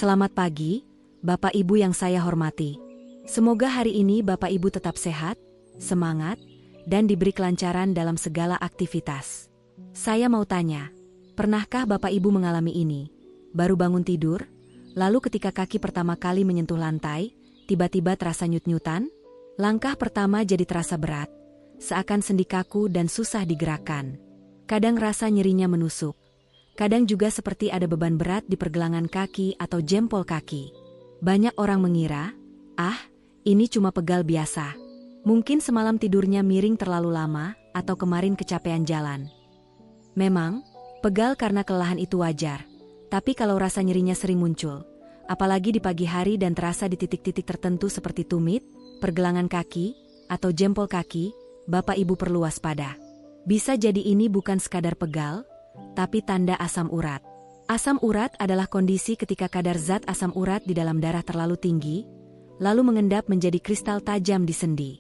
Selamat pagi, Bapak Ibu yang saya hormati. Semoga hari ini Bapak Ibu tetap sehat, semangat, dan diberi kelancaran dalam segala aktivitas. Saya mau tanya, pernahkah Bapak Ibu mengalami ini? Baru bangun tidur, lalu ketika kaki pertama kali menyentuh lantai, tiba-tiba terasa nyut-nyutan? Langkah pertama jadi terasa berat, seakan sendi kaku dan susah digerakkan. Kadang rasa nyerinya menusuk. Kadang juga seperti ada beban berat di pergelangan kaki atau jempol kaki. Banyak orang mengira, ini cuma pegal biasa. Mungkin semalam tidurnya miring terlalu lama atau kemarin kecapean jalan. Memang, pegal karena kelelahan itu wajar. Tapi kalau rasa nyerinya sering muncul, apalagi di pagi hari dan terasa di titik-titik tertentu seperti tumit, pergelangan kaki, atau jempol kaki, Bapak Ibu perlu waspada. Bisa jadi ini bukan sekadar pegal, tapi tanda asam urat. Asam urat adalah kondisi ketika kadar zat asam urat di dalam darah terlalu tinggi, lalu mengendap menjadi kristal tajam di sendi.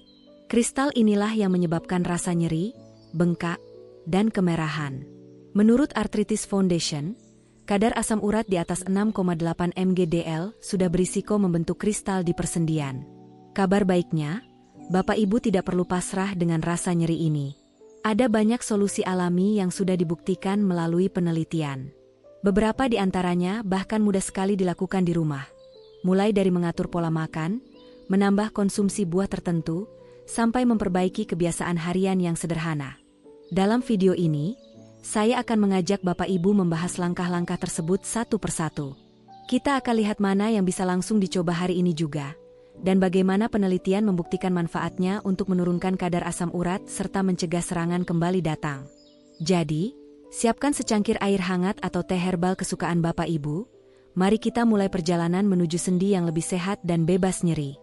Kristal inilah yang menyebabkan rasa nyeri, bengkak, dan kemerahan. Menurut Arthritis Foundation, kadar asam urat di atas 6,8 mg/dl sudah berisiko membentuk kristal di persendian. Kabar baiknya, Bapak Ibu tidak perlu pasrah dengan rasa nyeri ini. Ada banyak solusi alami yang sudah dibuktikan melalui penelitian. Beberapa di antaranya bahkan mudah sekali dilakukan di rumah. Mulai dari mengatur pola makan, menambah konsumsi buah tertentu, sampai memperbaiki kebiasaan harian yang sederhana. Dalam video ini, saya akan mengajak Bapak Ibu membahas langkah-langkah tersebut satu persatu. Kita akan lihat mana yang bisa langsung dicoba hari ini juga, dan bagaimana penelitian membuktikan manfaatnya untuk menurunkan kadar asam urat serta mencegah serangan kembali datang. Jadi, siapkan secangkir air hangat atau teh herbal kesukaan Bapak Ibu. Mari kita mulai perjalanan menuju sendi yang lebih sehat dan bebas nyeri.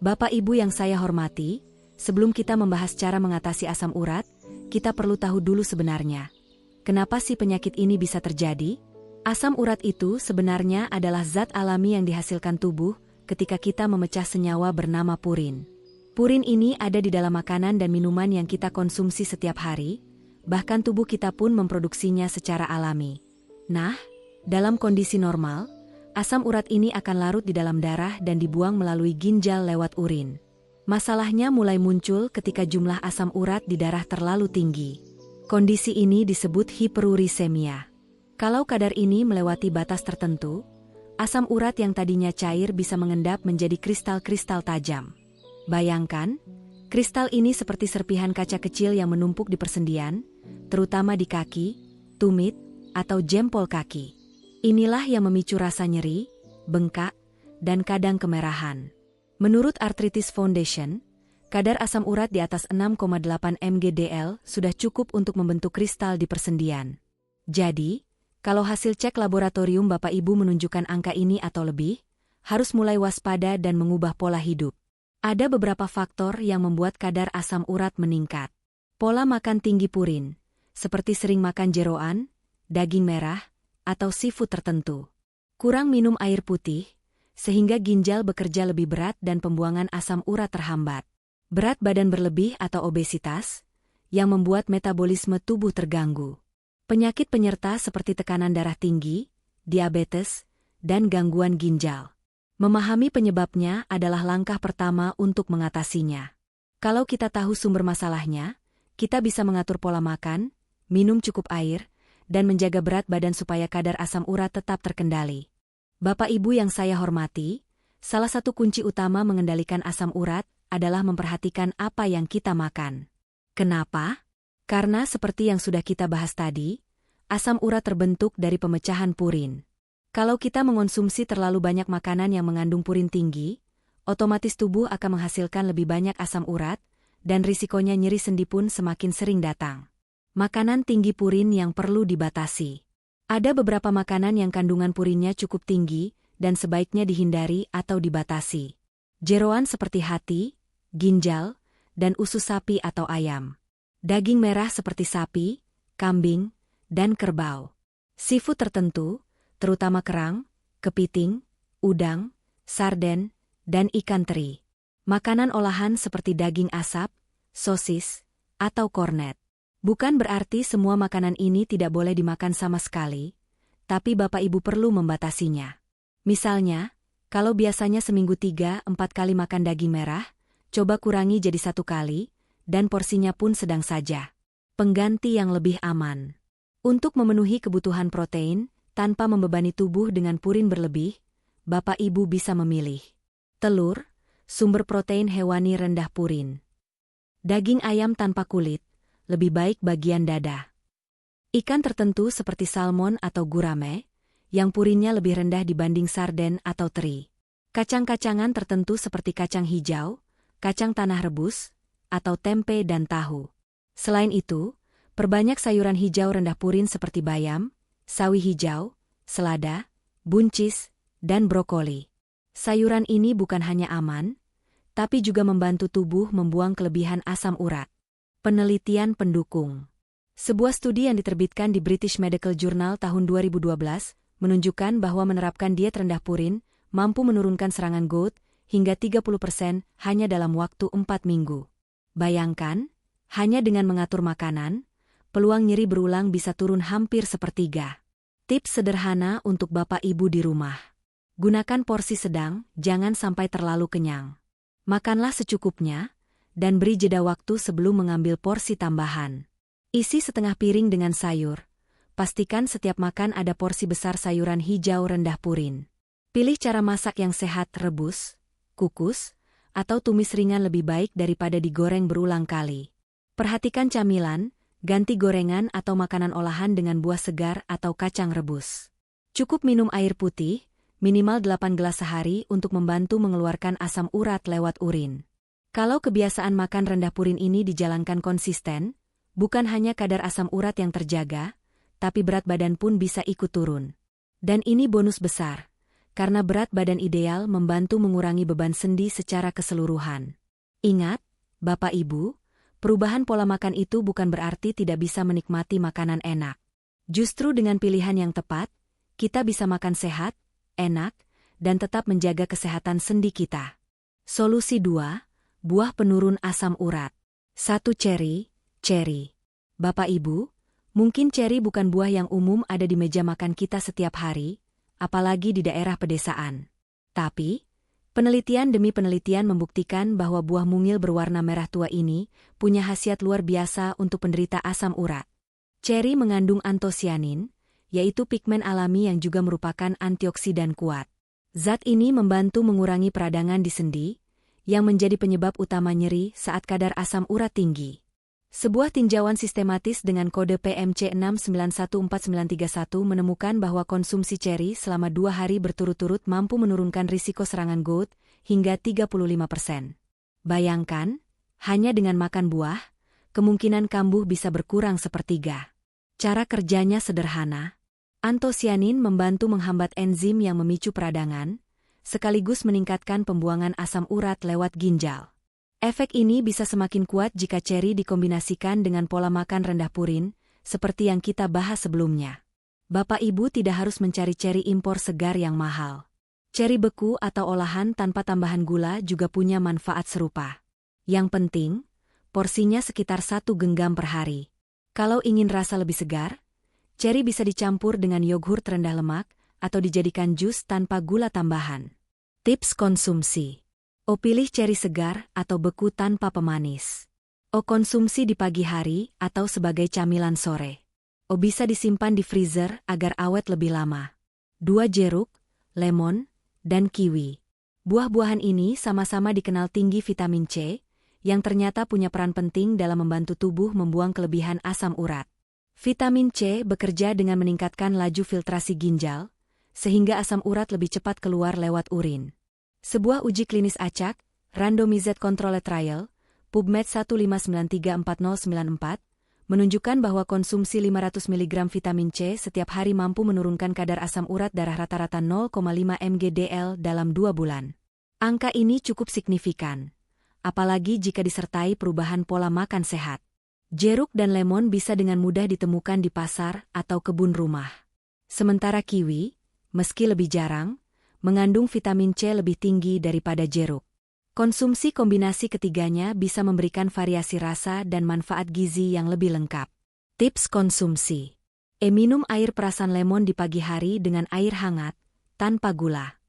Bapak Ibu yang saya hormati, sebelum kita membahas cara mengatasi asam urat, kita perlu tahu dulu sebenarnya, kenapa sih penyakit ini bisa terjadi? Asam urat itu sebenarnya adalah zat alami yang dihasilkan tubuh ketika kita memecah senyawa bernama purin. Purin ini ada di dalam makanan dan minuman yang kita konsumsi setiap hari, bahkan tubuh kita pun memproduksinya secara alami. Nah, dalam kondisi normal, asam urat ini akan larut di dalam darah dan dibuang melalui ginjal lewat urin. Masalahnya mulai muncul ketika jumlah asam urat di darah terlalu tinggi. Kondisi ini disebut hiperurisemia. Kalau kadar ini melewati batas tertentu, asam urat yang tadinya cair bisa mengendap menjadi kristal-kristal tajam. Bayangkan, kristal ini seperti serpihan kaca kecil yang menumpuk di persendian, terutama di kaki, tumit, atau jempol kaki. Inilah yang memicu rasa nyeri, bengkak, dan kadang kemerahan. Menurut Arthritis Foundation, kadar asam urat di atas 6,8 mg/dl sudah cukup untuk membentuk kristal di persendian. Jadi, kalau hasil cek laboratorium Bapak Ibu menunjukkan angka ini atau lebih, harus mulai waspada dan mengubah pola hidup. Ada beberapa faktor yang membuat kadar asam urat meningkat. Pola makan tinggi purin, seperti sering makan jeroan, daging merah, atau seafood tertentu. Kurang minum air putih, sehingga ginjal bekerja lebih berat dan pembuangan asam urat terhambat. Berat badan berlebih atau obesitas, yang membuat metabolisme tubuh terganggu. Penyakit penyerta seperti tekanan darah tinggi, diabetes, dan gangguan ginjal. Memahami penyebabnya adalah langkah pertama untuk mengatasinya. Kalau kita tahu sumber masalahnya, kita bisa mengatur pola makan, minum cukup air, dan menjaga berat badan supaya kadar asam urat tetap terkendali. Bapak Ibu yang saya hormati, salah satu kunci utama mengendalikan asam urat adalah memperhatikan apa yang kita makan. Kenapa? Karena seperti yang sudah kita bahas tadi, asam urat terbentuk dari pemecahan purin. Kalau kita mengonsumsi terlalu banyak makanan yang mengandung purin tinggi, otomatis tubuh akan menghasilkan lebih banyak asam urat, dan risikonya nyeri sendi pun semakin sering datang. Makanan tinggi purin yang perlu dibatasi. Ada beberapa makanan yang kandungan purinnya cukup tinggi, dan sebaiknya dihindari atau dibatasi. Jeroan seperti hati, ginjal, dan usus sapi atau ayam. Daging merah seperti sapi, kambing, dan kerbau. Seafood tertentu, terutama kerang, kepiting, udang, sarden, dan ikan teri. Makanan olahan seperti daging asap, sosis, atau kornet. Bukan berarti semua makanan ini tidak boleh dimakan sama sekali, tapi Bapak Ibu perlu membatasinya. Misalnya, kalau biasanya seminggu 3-4 kali makan daging merah, coba kurangi jadi 1 kali, dan porsinya pun sedang saja. Pengganti yang lebih aman. Untuk memenuhi kebutuhan protein, tanpa membebani tubuh dengan purin berlebih, Bapak Ibu bisa memilih telur, sumber protein hewani rendah purin. Daging ayam tanpa kulit, lebih baik bagian dada. Ikan tertentu seperti salmon atau gurame, yang purinnya lebih rendah dibanding sarden atau teri. Kacang-kacangan tertentu seperti kacang hijau, kacang tanah rebus, atau tempe dan tahu. Selain itu, perbanyak sayuran hijau rendah purin seperti bayam, sawi hijau, selada, buncis, dan brokoli. Sayuran ini bukan hanya aman, tapi juga membantu tubuh membuang kelebihan asam urat. Penelitian pendukung. Sebuah studi yang diterbitkan di British Medical Journal tahun 2012 menunjukkan bahwa menerapkan diet rendah purin mampu menurunkan serangan gout hingga 30% hanya dalam waktu 4 minggu. Bayangkan, hanya dengan mengatur makanan, peluang nyeri berulang bisa turun hampir sepertiga. Tips sederhana untuk Bapak Ibu di rumah. Gunakan porsi sedang, jangan sampai terlalu kenyang. Makanlah secukupnya, dan beri jeda waktu sebelum mengambil porsi tambahan. Isi setengah piring dengan sayur. Pastikan setiap makan ada porsi besar sayuran hijau rendah purin. Pilih cara masak yang sehat, rebus, kukus, atau tumis ringan lebih baik daripada digoreng berulang kali. Perhatikan camilan, ganti gorengan atau makanan olahan dengan buah segar atau kacang rebus. Cukup minum air putih, minimal 8 gelas sehari untuk membantu mengeluarkan asam urat lewat urin. Kalau kebiasaan makan rendah purin ini dijalankan konsisten, bukan hanya kadar asam urat yang terjaga, tapi berat badan pun bisa ikut turun. Dan ini bonus besar, karena berat badan ideal membantu mengurangi beban sendi secara keseluruhan. Ingat, Bapak Ibu, perubahan pola makan itu bukan berarti tidak bisa menikmati makanan enak. Justru dengan pilihan yang tepat, kita bisa makan sehat, enak, dan tetap menjaga kesehatan sendi kita. Solusi 2, buah penurun asam urat. 1. Ceri. Bapak Ibu, mungkin ceri bukan buah yang umum ada di meja makan kita setiap hari, apalagi di daerah pedesaan. Tapi, penelitian demi penelitian membuktikan bahwa buah mungil berwarna merah tua ini punya khasiat luar biasa untuk penderita asam urat. Ceri mengandung antosianin, yaitu pigmen alami yang juga merupakan antioksidan kuat. Zat ini membantu mengurangi peradangan di sendi, yang menjadi penyebab utama nyeri saat kadar asam urat tinggi. Sebuah tinjauan sistematis dengan kode PMC 6914931 menemukan bahwa konsumsi ceri selama 2 hari berturut-turut mampu menurunkan risiko serangan gout hingga 35%. Bayangkan, hanya dengan makan buah, kemungkinan kambuh bisa berkurang sepertiga. Cara kerjanya sederhana. Antosianin membantu menghambat enzim yang memicu peradangan, sekaligus meningkatkan pembuangan asam urat lewat ginjal. Efek ini bisa semakin kuat jika ceri dikombinasikan dengan pola makan rendah purin, seperti yang kita bahas sebelumnya. Bapak Ibu tidak harus mencari ceri impor segar yang mahal. Ceri beku atau olahan tanpa tambahan gula juga punya manfaat serupa. Yang penting, porsinya sekitar 1 genggam per hari. Kalau ingin rasa lebih segar, ceri bisa dicampur dengan yogurt rendah lemak atau dijadikan jus tanpa gula tambahan. Tips konsumsi. O. Pilih ceri segar atau beku tanpa pemanis. O. Konsumsi di pagi hari atau sebagai camilan sore. O. Bisa disimpan di freezer agar awet lebih lama. 2. Jeruk, lemon, dan kiwi. Buah-buahan ini sama-sama dikenal tinggi vitamin C, yang ternyata punya peran penting dalam membantu tubuh membuang kelebihan asam urat. Vitamin C bekerja dengan meningkatkan laju filtrasi ginjal, sehingga asam urat lebih cepat keluar lewat urin. Sebuah uji klinis acak, Randomized Controlled Trial, PubMed 159340094, menunjukkan bahwa konsumsi 500 mg vitamin C setiap hari mampu menurunkan kadar asam urat darah rata-rata 0,5 mg/dl dalam 2 bulan. Angka ini cukup signifikan, apalagi jika disertai perubahan pola makan sehat. Jeruk dan lemon bisa dengan mudah ditemukan di pasar atau kebun rumah. Sementara kiwi, meski lebih jarang, mengandung vitamin C lebih tinggi daripada jeruk. Konsumsi kombinasi ketiganya bisa memberikan variasi rasa dan manfaat gizi yang lebih lengkap. Tips konsumsi. Minum air perasan lemon di pagi hari dengan air hangat, tanpa gula.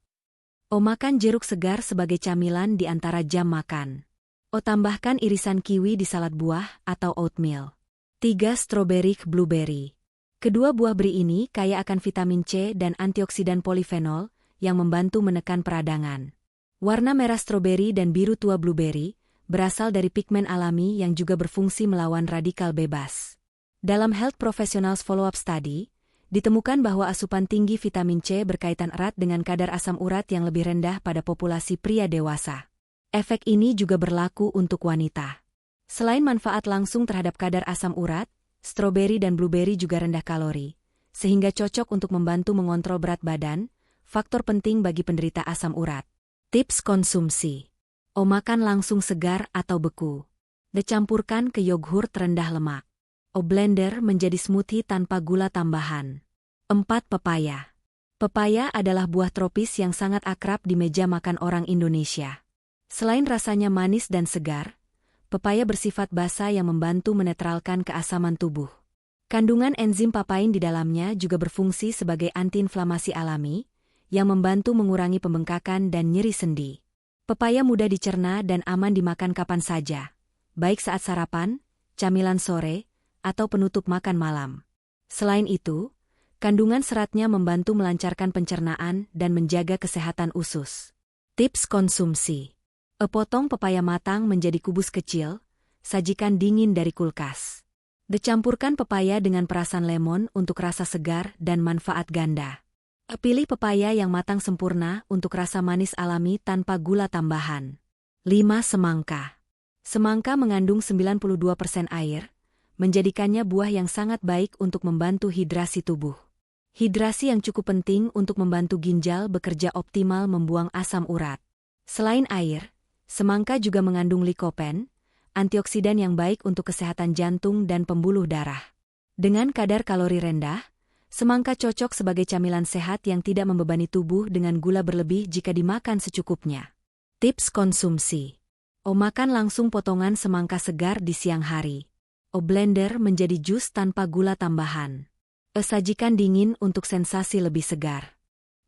O makan jeruk segar sebagai camilan di antara jam makan. O tambahkan irisan kiwi di salad buah atau oatmeal. 3. Strawberry blueberry. Kedua buah beri ini kaya akan vitamin C dan antioksidan polifenol yang membantu menekan peradangan. Warna merah stroberi dan biru tua blueberry berasal dari pigmen alami yang juga berfungsi melawan radikal bebas. Dalam Health Professionals Follow-up Study, ditemukan bahwa asupan tinggi vitamin C berkaitan erat dengan kadar asam urat yang lebih rendah pada populasi pria dewasa. Efek ini juga berlaku untuk wanita. Selain manfaat langsung terhadap kadar asam urat, stroberi dan blueberry juga rendah kalori, sehingga cocok untuk membantu mengontrol berat badan, faktor penting bagi penderita asam urat. Tips konsumsi. O makan langsung segar atau beku. Dicampurkan ke yogurt rendah lemak. O blender menjadi smoothie tanpa gula tambahan. 4. Pepaya. Pepaya adalah buah tropis yang sangat akrab di meja makan orang Indonesia. Selain rasanya manis dan segar, pepaya bersifat basa yang membantu menetralkan keasaman tubuh. Kandungan enzim papain di dalamnya juga berfungsi sebagai antiinflamasi alami, yang membantu mengurangi pembengkakan dan nyeri sendi. Pepaya mudah dicerna dan aman dimakan kapan saja, baik saat sarapan, camilan sore, atau penutup makan malam. Selain itu, kandungan seratnya membantu melancarkan pencernaan dan menjaga kesehatan usus. Tips konsumsi. Potong pepaya matang menjadi kubus kecil, sajikan dingin dari kulkas. Dicampurkan pepaya dengan perasan lemon untuk rasa segar dan manfaat ganda. Pilih pepaya yang matang sempurna untuk rasa manis alami tanpa gula tambahan. 5. Semangka. Semangka mengandung 92% air, menjadikannya buah yang sangat baik untuk membantu hidrasi tubuh. Hidrasi yang cukup penting untuk membantu ginjal bekerja optimal membuang asam urat. Selain air, semangka juga mengandung likopen, antioksidan yang baik untuk kesehatan jantung dan pembuluh darah. Dengan kadar kalori rendah, semangka cocok sebagai camilan sehat yang tidak membebani tubuh dengan gula berlebih jika dimakan secukupnya. Tips konsumsi. O makan langsung potongan semangka segar di siang hari. O blender menjadi jus tanpa gula tambahan. Sajikan dingin untuk sensasi lebih segar.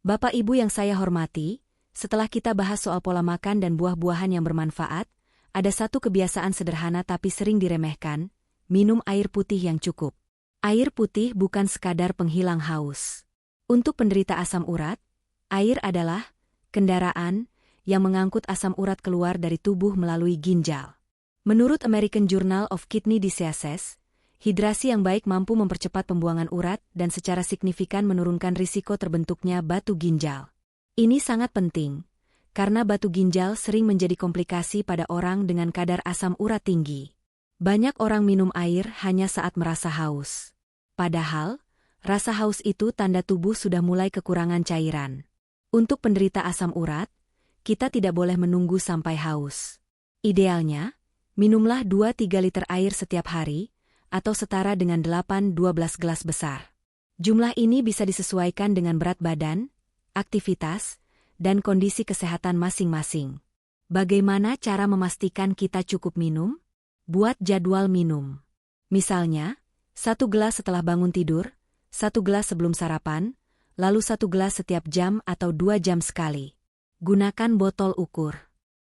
Bapak Ibu yang saya hormati, setelah kita bahas soal pola makan dan buah-buahan yang bermanfaat, ada satu kebiasaan sederhana tapi sering diremehkan, minum air putih yang cukup. Air putih bukan sekadar penghilang haus. Untuk penderita asam urat, air adalah kendaraan yang mengangkut asam urat keluar dari tubuh melalui ginjal. Menurut American Journal of Kidney Diseases, hidrasi yang baik mampu mempercepat pembuangan urat dan secara signifikan menurunkan risiko terbentuknya batu ginjal. Ini sangat penting, karena batu ginjal sering menjadi komplikasi pada orang dengan kadar asam urat tinggi. Banyak orang minum air hanya saat merasa haus. Padahal, rasa haus itu tanda tubuh sudah mulai kekurangan cairan. Untuk penderita asam urat, kita tidak boleh menunggu sampai haus. Idealnya, minumlah 2-3 liter air setiap hari, atau setara dengan 8-12 gelas besar. Jumlah ini bisa disesuaikan dengan berat badan, aktivitas, dan kondisi kesehatan masing-masing. Bagaimana cara memastikan kita cukup minum? Buat jadwal minum. Misalnya, 1 gelas setelah bangun tidur, 1 gelas sebelum sarapan, lalu 1 gelas setiap jam atau 2 jam sekali. Gunakan botol ukur.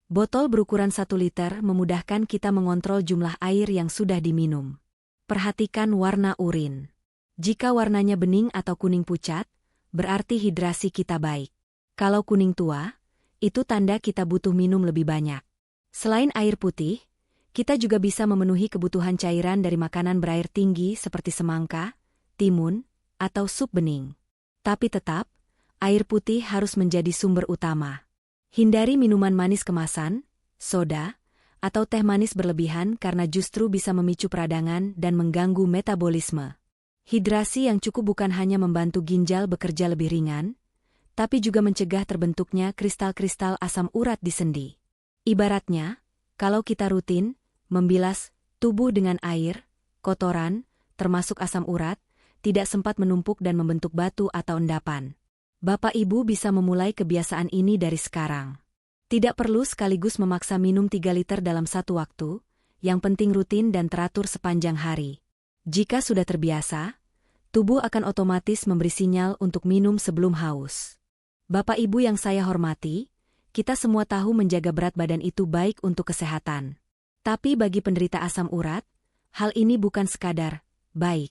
Botol berukuran 1 liter memudahkan kita mengontrol jumlah air yang sudah diminum. Perhatikan warna urin. Jika warnanya bening atau kuning pucat, berarti hidrasi kita baik. Kalau kuning tua, itu tanda kita butuh minum lebih banyak. Selain air putih, kita juga bisa memenuhi kebutuhan cairan dari makanan berair tinggi seperti semangka, timun, atau sup bening. Tapi tetap, air putih harus menjadi sumber utama. Hindari minuman manis kemasan, soda, atau teh manis berlebihan karena justru bisa memicu peradangan dan mengganggu metabolisme. Hidrasi yang cukup bukan hanya membantu ginjal bekerja lebih ringan, tapi juga mencegah terbentuknya kristal-kristal asam urat di sendi. Ibaratnya, kalau kita rutin membilas tubuh dengan air, kotoran, termasuk asam urat, tidak sempat menumpuk dan membentuk batu atau endapan. Bapak Ibu bisa memulai kebiasaan ini dari sekarang. Tidak perlu sekaligus memaksa minum 3 liter dalam satu waktu, yang penting rutin dan teratur sepanjang hari. Jika sudah terbiasa, tubuh akan otomatis memberi sinyal untuk minum sebelum haus. Bapak Ibu yang saya hormati, kita semua tahu menjaga berat badan itu baik untuk kesehatan. Tapi bagi penderita asam urat, hal ini bukan sekadar baik,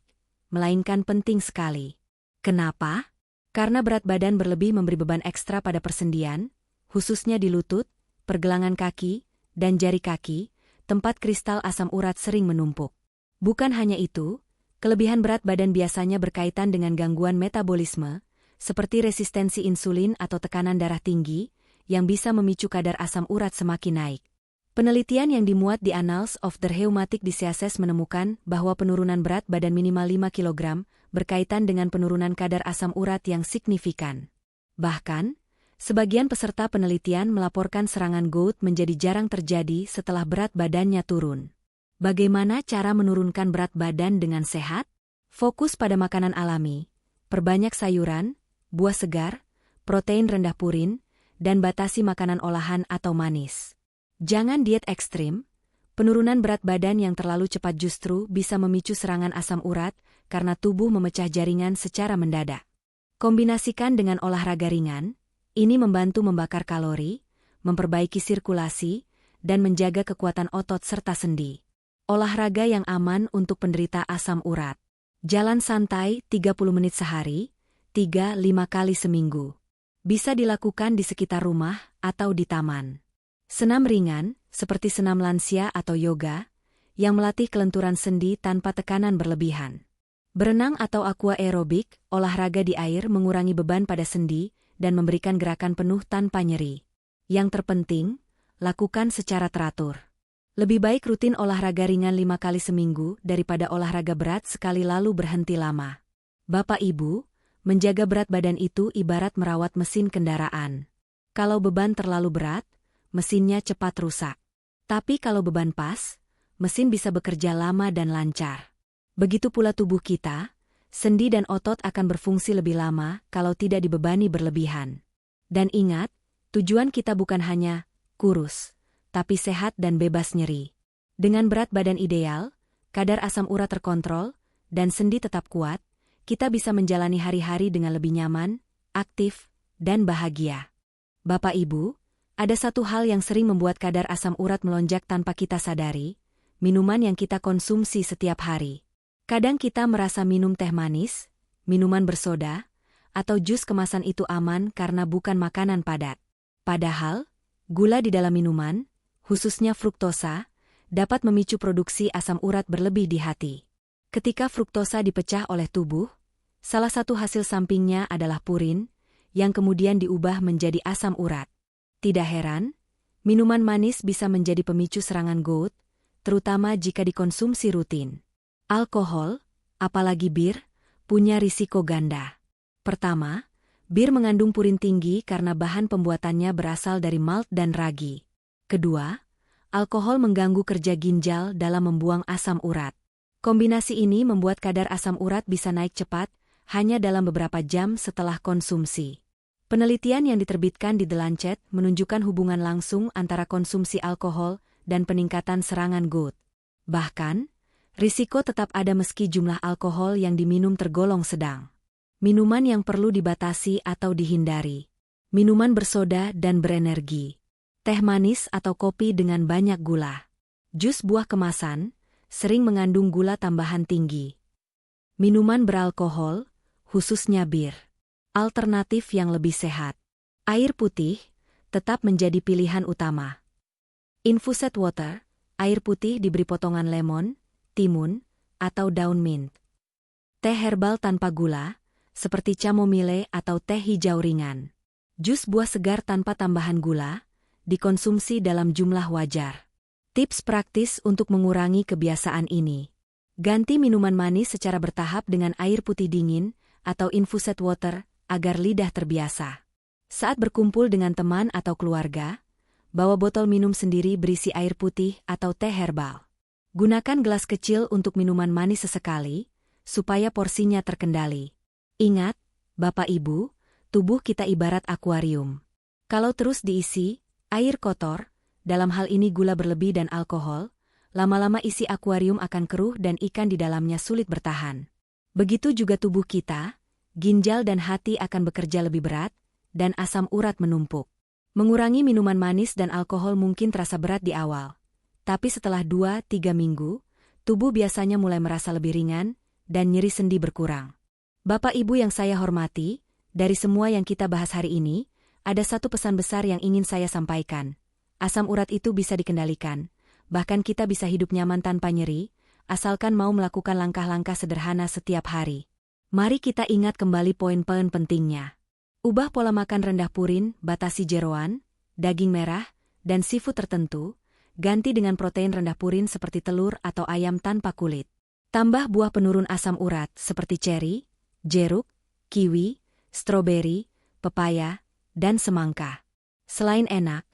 melainkan penting sekali. Kenapa? Karena berat badan berlebih memberi beban ekstra pada persendian, khususnya di lutut, pergelangan kaki, dan jari kaki, tempat kristal asam urat sering menumpuk. Bukan hanya itu, kelebihan berat badan biasanya berkaitan dengan gangguan metabolisme, seperti resistensi insulin atau tekanan darah tinggi, yang bisa memicu kadar asam urat semakin naik. Penelitian yang dimuat di Annals of the Rheumatic Diseases menemukan bahwa penurunan berat badan minimal 5 kg berkaitan dengan penurunan kadar asam urat yang signifikan. Bahkan, sebagian peserta penelitian melaporkan serangan gout menjadi jarang terjadi setelah berat badannya turun. Bagaimana cara menurunkan berat badan dengan sehat? Fokus pada makanan alami, perbanyak sayuran, buah segar, protein rendah purin, dan batasi makanan olahan atau manis. Jangan diet ekstrim. Penurunan berat badan yang terlalu cepat justru bisa memicu serangan asam urat karena tubuh memecah jaringan secara mendadak. Kombinasikan dengan olahraga ringan, ini membantu membakar kalori, memperbaiki sirkulasi, dan menjaga kekuatan otot serta sendi. Olahraga yang aman untuk penderita asam urat. Jalan santai 30 menit sehari, 3-5 kali seminggu. Bisa dilakukan di sekitar rumah atau di taman. Senam ringan, seperti senam lansia atau yoga, yang melatih kelenturan sendi tanpa tekanan berlebihan. Berenang atau aqua aerobik, olahraga di air mengurangi beban pada sendi dan memberikan gerakan penuh tanpa nyeri. Yang terpenting, lakukan secara teratur. Lebih baik rutin olahraga ringan 5 kali seminggu daripada olahraga berat sekali lalu berhenti lama. Bapak Ibu, menjaga berat badan itu ibarat merawat mesin kendaraan. Kalau beban terlalu berat, mesinnya cepat rusak. Tapi kalau beban pas, mesin bisa bekerja lama dan lancar. Begitu pula tubuh kita, sendi dan otot akan berfungsi lebih lama kalau tidak dibebani berlebihan. Dan ingat, tujuan kita bukan hanya kurus, tapi sehat dan bebas nyeri. Dengan berat badan ideal, kadar asam urat terkontrol, dan sendi tetap kuat, kita bisa menjalani hari-hari dengan lebih nyaman, aktif, dan bahagia. Bapak Ibu, ada satu hal yang sering membuat kadar asam urat melonjak tanpa kita sadari, minuman yang kita konsumsi setiap hari. Kadang kita merasa minum teh manis, minuman bersoda, atau jus kemasan itu aman karena bukan makanan padat. Padahal, gula di dalam minuman, khususnya fruktosa, dapat memicu produksi asam urat berlebih di hati. Ketika fruktosa dipecah oleh tubuh, salah satu hasil sampingnya adalah purin, yang kemudian diubah menjadi asam urat. Tidak heran, minuman manis bisa menjadi pemicu serangan gout, terutama jika dikonsumsi rutin. Alkohol, apalagi bir, punya risiko ganda. Pertama, bir mengandung purin tinggi karena bahan pembuatannya berasal dari malt dan ragi. Kedua, alkohol mengganggu kerja ginjal dalam membuang asam urat. Kombinasi ini membuat kadar asam urat bisa naik cepat, hanya dalam beberapa jam setelah konsumsi. Penelitian yang diterbitkan di The Lancet menunjukkan hubungan langsung antara konsumsi alkohol dan peningkatan serangan gout. Bahkan, risiko tetap ada meski jumlah alkohol yang diminum tergolong sedang. Minuman yang perlu dibatasi atau dihindari. Minuman bersoda dan berenergi. Teh manis atau kopi dengan banyak gula. Jus buah kemasan, sering mengandung gula tambahan tinggi. Minuman beralkohol, khususnya bir. Alternatif yang lebih sehat. Air putih, tetap menjadi pilihan utama. Infused water, air putih diberi potongan lemon, timun, atau daun mint. Teh herbal tanpa gula, seperti chamomile atau teh hijau ringan. Jus buah segar tanpa tambahan gula, dikonsumsi dalam jumlah wajar. Tips praktis untuk mengurangi kebiasaan ini. Ganti minuman manis secara bertahap dengan air putih dingin atau infused water agar lidah terbiasa. Saat berkumpul dengan teman atau keluarga, bawa botol minum sendiri berisi air putih atau teh herbal. Gunakan gelas kecil untuk minuman manis sesekali, supaya porsinya terkendali. Ingat, Bapak Ibu, tubuh kita ibarat akuarium. Kalau terus diisi air kotor, dalam hal ini gula berlebih dan alkohol, lama-lama isi akuarium akan keruh dan ikan di dalamnya sulit bertahan. Begitu juga tubuh kita, ginjal dan hati akan bekerja lebih berat, dan asam urat menumpuk. Mengurangi minuman manis dan alkohol mungkin terasa berat di awal. Tapi setelah 2-3 minggu, tubuh biasanya mulai merasa lebih ringan dan nyeri sendi berkurang. Bapak Ibu yang saya hormati, dari semua yang kita bahas hari ini, ada satu pesan besar yang ingin saya sampaikan. Asam urat itu bisa dikendalikan, bahkan kita bisa hidup nyaman tanpa nyeri, asalkan mau melakukan langkah-langkah sederhana setiap hari. Mari kita ingat kembali poin-poin pentingnya. Ubah pola makan rendah purin, batasi jeroan, daging merah, dan seafood tertentu, ganti dengan protein rendah purin seperti telur atau ayam tanpa kulit. Tambah buah penurun asam urat seperti ceri, jeruk, kiwi, stroberi, pepaya, dan semangka. Selain enak,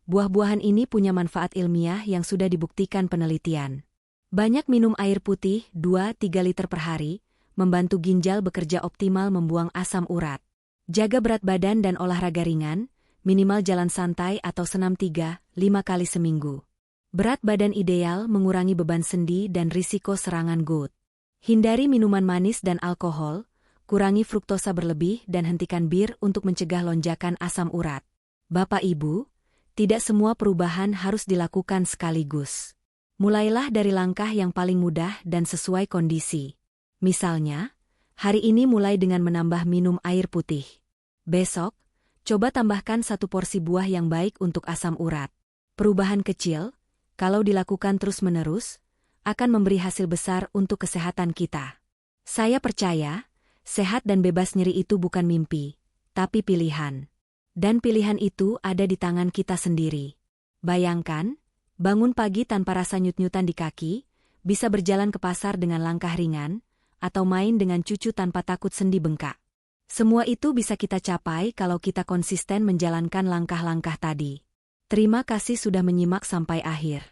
buah-buahan ini punya manfaat ilmiah yang sudah dibuktikan penelitian. Banyak minum air putih 2-3 liter per hari, membantu ginjal bekerja optimal membuang asam urat. Jaga berat badan dan olahraga ringan, minimal jalan santai atau senam 3-5 kali seminggu. Berat badan ideal mengurangi beban sendi dan risiko serangan gout. Hindari minuman manis dan alkohol, kurangi fruktosa berlebih dan hentikan bir untuk mencegah lonjakan asam urat. Bapak Ibu, tidak semua perubahan harus dilakukan sekaligus. Mulailah dari langkah yang paling mudah dan sesuai kondisi. Misalnya, hari ini mulai dengan menambah minum air putih. Besok, coba tambahkan 1 porsi buah yang baik untuk asam urat. Perubahan kecil, kalau dilakukan terus-menerus, akan memberi hasil besar untuk kesehatan kita. Saya percaya, sehat dan bebas nyeri itu bukan mimpi, tapi pilihan. Dan pilihan itu ada di tangan kita sendiri. Bayangkan, bangun pagi tanpa rasa nyut-nyutan di kaki, bisa berjalan ke pasar dengan langkah ringan, atau main dengan cucu tanpa takut sendi bengkak. Semua itu bisa kita capai kalau kita konsisten menjalankan langkah-langkah tadi. Terima kasih sudah menyimak sampai akhir.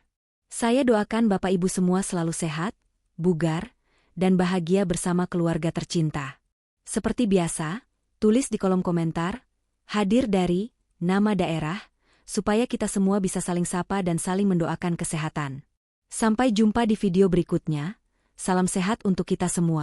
Saya doakan Bapak Ibu semua selalu sehat, bugar, dan bahagia bersama keluarga tercinta. Seperti biasa, tulis di kolom komentar, hadir dari nama daerah, supaya kita semua bisa saling sapa dan saling mendoakan kesehatan. Sampai jumpa di video berikutnya. Salam sehat untuk kita semua.